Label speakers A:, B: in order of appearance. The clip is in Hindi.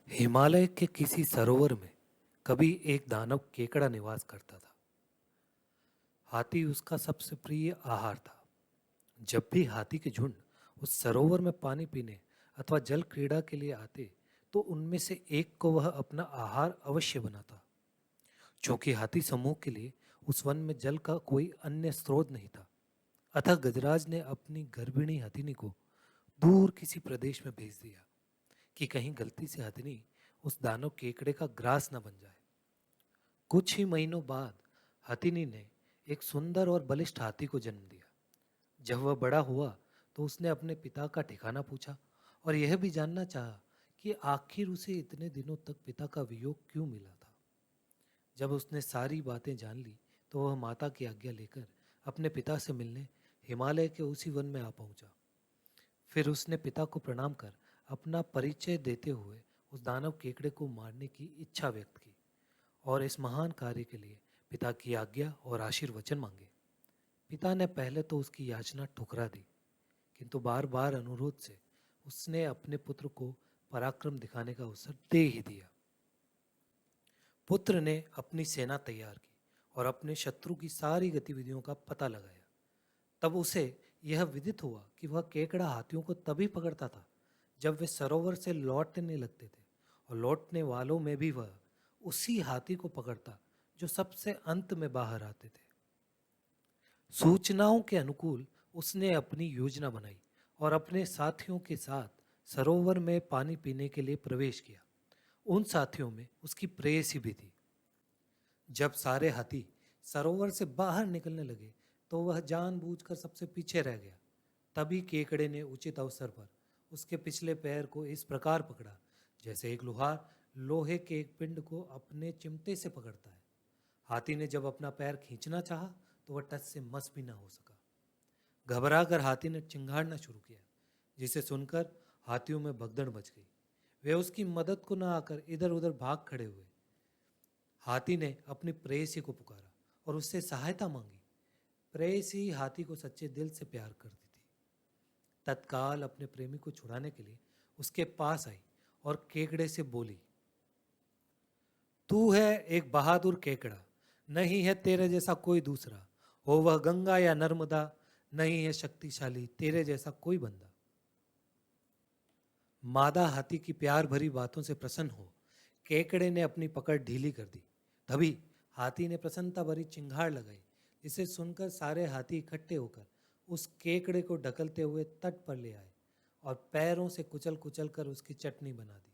A: हिमालय के किसी सरोवर में कभी एक दानव केकड़ा निवास करता था। हाथी उसका सबसे प्रिय आहार था। जब भी हाथी के झुंड उस सरोवर में पानी पीने अथवा जल क्रीड़ा के लिए आते, तो उनमें से एक को वह अपना आहार अवश्य बनाता। चूंकि हाथी समूह के लिए उस वन में जल का कोई अन्य स्रोत नहीं था, अतः गजराज ने अपनी गर्भिणी हथिनी को दूर किसी प्रदेश में भेज दिया कि कहीं गलती से हथिनी उस दानव केकड़े का ग्रास न बन जाए। कुछ ही महीनों बाद हथिनी ने एक सुंदर और बलिष्ठ हाथी को जन्म दिया। जब वह बड़ा हुआ तो उसने अपने पिता का ठिकाना पूछा और यह भी जानना चाहा कि आखिर उसे इतने दिनों तक पिता का वियोग क्यों मिला था। जब उसने सारी बातें जान ली तो वह माता की आज्ञा लेकर अपने पिता से मिलने हिमालय के उसी वन में आ पहुंचा। फिर उसने पिता को प्रणाम कर अपना परिचय देते हुए उस दानव केकड़े को मारने की इच्छा व्यक्त की और इस महान कार्य के लिए पिता की आज्ञा और आशीर्वचन मांगे। पिता ने पहले तो उसकी याचना ठुकरा दी, किंतु बार बार अनुरोध से उसने अपने पुत्र को पराक्रम दिखाने का अवसर दे ही दिया। पुत्र ने अपनी सेना तैयार की और अपने शत्रु की सारी गतिविधियों का पता लगाया। तब उसे यह विदित हुआ कि वह केकड़ा हाथियों को तभी पकड़ता था जब वे सरोवर से लौटने लगते थे, और लौटने वालों में भी वह उसी हाथी को पकड़ता जो सबसे अंत में बाहर आते थे। सूचनाओं के अनुकूल उसने अपनी योजना बनाई और अपने साथियों के साथ सरोवर में पानी पीने के लिए प्रवेश किया। उन साथियों में उसकी प्रेयसी भी थी। जब सारे हाथी सरोवर से बाहर निकलने लगे तो वह जानबूझकर सबसे पीछे रह गया। तभी केकड़े ने उचित अवसर पर उसके पिछले पैर को इस प्रकार पकड़ा जैसे एक लोहार लोहे के एक पिंड को अपने चिमटे से पकड़ता है। हाथी ने जब अपना पैर खींचना चाहा तो वह टस से मस भी ना हो सका। घबराकर हाथी ने चिंगाड़ना शुरू किया, जिसे सुनकर हाथियों में भगदड़ मच गई। वे उसकी मदद को न आकर इधर उधर भाग खड़े हुए। हाथी ने अपनी प्रेयसी को पुकारा और उससे सहायता मांगी। प्रेयसी हाथी को सच्चे दिल से प्यार करती थी। तत्काल अपने प्रेमी को छुड़ाने के लिए उसके पास आई और केकड़े से बोली, तू है एक बहादुर केकड़ा, नहीं है तेरे जैसा कोई दूसरा। हो वह गंगा या नर्मदा, नहीं है शक्तिशाली तेरे जैसा कोई बंदा। मादा हाथी की प्यार भरी बातों से प्रसन्न हो केकड़े ने अपनी पकड़ ढीली कर दी। तभी हाथी ने प्रसन्नता भरी चिंगाड़ लगाई, जिसे सुनकर सारे हाथी इकट्ठे होकर उस केकड़े को ढकलते हुए तट पर ले आए और पैरों से कुचल कुचल कर उसकी चटनी बना दी।